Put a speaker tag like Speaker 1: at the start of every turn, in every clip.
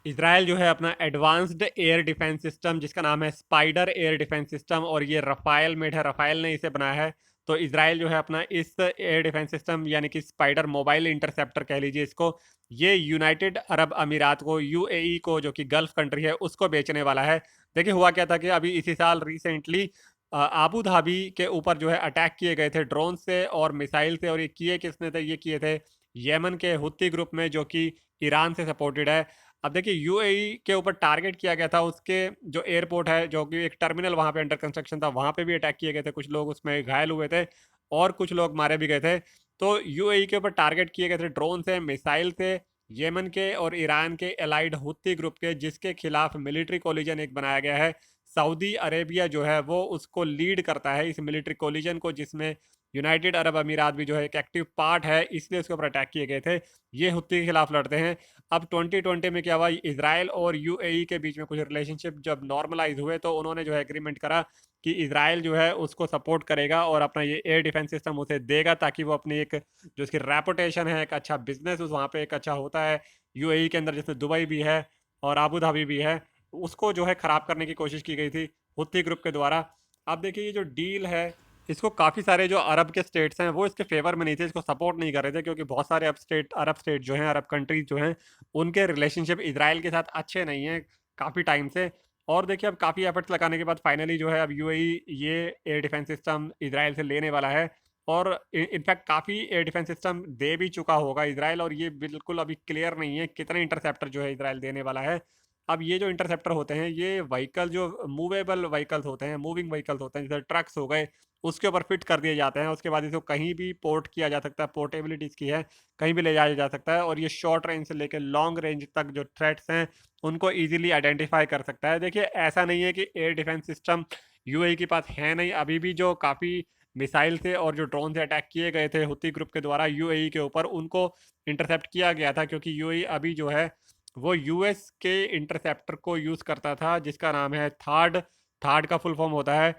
Speaker 1: Israel जो है अपना एडवांस्ड एयर डिफेंस सिस्टम जिसका नाम है स्पाइडर एयर डिफेंस सिस्टम, और ये रफाइल मेड है, रफाइल ने इसे बनाया है। तो इसराइल जो है अपना इस एयर डिफेंस सिस्टम यानी कि स्पाइडर मोबाइल इंटरसेप्टर कह लीजिए इसको, ये यूनाइटेड अरब अमीरात को, यूएई को, जो कि गल्फ कंट्री है, उसको बेचने वाला है। देखिए हुआ क्या था कि अभी इसी साल रिसेंटली आबू धाबी के ऊपर जो है अटैक किए गए थे ड्रोन से और मिसाइल से, और ये किए किसने थे? ये किए थे येमन के हुत्ती ग्रुप में, जो कि ईरान से सपोर्टेड है। अब देखिए यूएई के ऊपर टारगेट किया गया था, उसके जो एयरपोर्ट है, जो कि एक टर्मिनल वहां पे अंडर कंस्ट्रक्शन था, वहां पे भी अटैक किए गए थे, कुछ लोग उसमें घायल हुए थे और कुछ लोग मारे भी गए थे। तो यूएई के ऊपर टारगेट किए गए थे ड्रोन से, मिसाइल से, येमन के और ईरान के एलाइड हुत्ती ग्रुप के, जिसके खिलाफ मिलिट्री कोलिजन एक बनाया गया है। सऊदी अरेबिया जो है वो उसको लीड करता है इस मिलिट्री कोलिजन को, जिसमें यूनाइटेड अरब अमीरात भी जो है एक एक्टिव पार्ट है, इसलिए उसके ऊपर अटैक किए गए थे। ये हुत्ती के खिलाफ लड़ते हैं। अब 2020 में क्या हुआ, इसराइल और यूएई के बीच में कुछ रिलेशनशिप जब नॉर्मलाइज हुए, तो उन्होंने जो है एग्रीमेंट करा कि इसराइल जो है उसको सपोर्ट करेगा और अपना ये एयर डिफेंस सिस्टम उसे देगा, ताकि वो अपनी एक जो उसकी रेपुटेशन है, एक अच्छा बिजनेस उस वहाँ पे एक अच्छा होता है यूएई के अंदर, जिसमें दुबई भी है और आबू धाबी भी है, उसको जो है ख़राब करने की कोशिश की गई थी हुत्ती ग्रुप के द्वारा। अब देखिए ये जो डील है, इसको काफ़ी सारे जो अरब के स्टेट्स हैं वो इसके फेवर में नहीं थे, इसको सपोर्ट नहीं कर रहे थे, क्योंकि बहुत सारे अरब स्टेट जो हैं, अरब कंट्रीज जो हैं, उनके रिलेशनशिप इसराइल के साथ अच्छे नहीं हैं काफ़ी टाइम से। और देखिए अब काफ़ी एफर्ट्स लगाने के बाद फाइनली जो है अब यूएई ये एयर डिफेंस सिस्टम इसराइल से लेने वाला है, और इनफैक्ट काफ़ी एयर डिफेंस सिस्टम दे भी चुका होगा इसराइल, और ये बिल्कुल अभी क्लियर नहीं है कितने इंटरसेप्टर जो है इसराइल देने वाला है। अब ये जो इंटरसेप्टर होते हैं, ये व्हीकल जो मूवेबल व्हीकल्स होते हैं, मूविंग व्हीकल्स होते हैं, जैसे ट्रक्स हो गए, उसके ऊपर फिट कर दिए जाते हैं। उसके बाद इसको कहीं भी पोर्ट किया जा सकता है, पोर्टेबिलिटी इसकी है, कहीं भी ले जाया जा सकता है, और ये शॉर्ट रेंज से लेकर लॉन्ग रेंज तक जो थ्रेट्स हैं उनको ईजिली आइडेंटिफाई कर सकता है। देखिए ऐसा नहीं है कि एयर डिफेंस सिस्टम यूएई के पास है नहीं, अभी भी जो काफ़ी मिसाइल से और जो ड्रोन से अटैक किए गए थे हुती ग्रुप के द्वारा यूएई के ऊपर, उनको इंटरसेप्ट किया गया था, क्योंकि यूएई अभी जो है वो यूएस के इंटरसेप्टर को यूज़ करता था, जिसका नाम है थार्ड। थार्ड का फुल फॉर्म होता है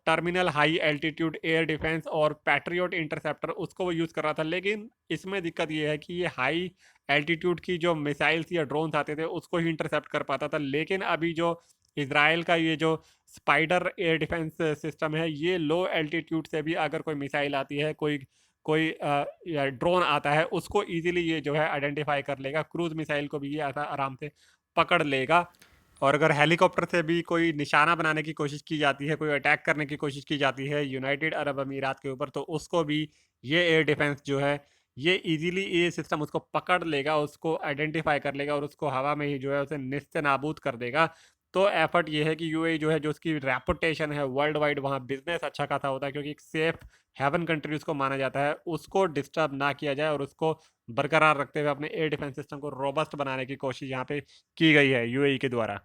Speaker 1: terminal high altitude air defence और पैट्रियोट इंटरसेप्टर, उसको वो यूज़ कर रहा था। लेकिन इसमें दिक्कत ये है कि ये हाई एल्टीट्यूड की जो मिसाइल्स या ड्रोन्स आते थे उसको ही इंटरसेप्ट कर पाता था, लेकिन अभी जो इसराइल का ये जो स्पाइडर एयर डिफेंस सिस्टम है, ये लो एल्टीट्यूड से भी अगर कोई मिसाइल आती है, कोई कोई या ड्रोन आता है, उसको इजीली ये जो है आइडेंटिफाई कर लेगा, क्रूज मिसाइल को भी ये आराम से पकड़ लेगा। और अगर हेलीकॉप्टर से भी कोई निशाना बनाने की कोशिश की जाती है, कोई अटैक करने की कोशिश की जाती है यूनाइटेड अरब अमीरात के ऊपर, तो उसको भी ये एयर डिफेंस जो है, ये इजीली ये सिस्टम उसको पकड़ लेगा, उसको आइडेंटिफाई कर लेगा और उसको हवा में ही जो है उसे निस्ते नाबूद कर देगा। तो एफर्ट ये है कि यूएई जो है, जो उसकी रेपुटेशन है वर्ल्ड वाइड, वहाँ बिजनेस अच्छा खासा होता है, क्योंकि एक सेफ हेवन कंट्री उसको माना जाता है, उसको डिस्टर्ब ना किया जाए और उसको बरकरार रखते हुए अपने एयर डिफेंस सिस्टम को रोबस्ट बनाने की कोशिश यहाँ पे की गई है यूएई के द्वारा।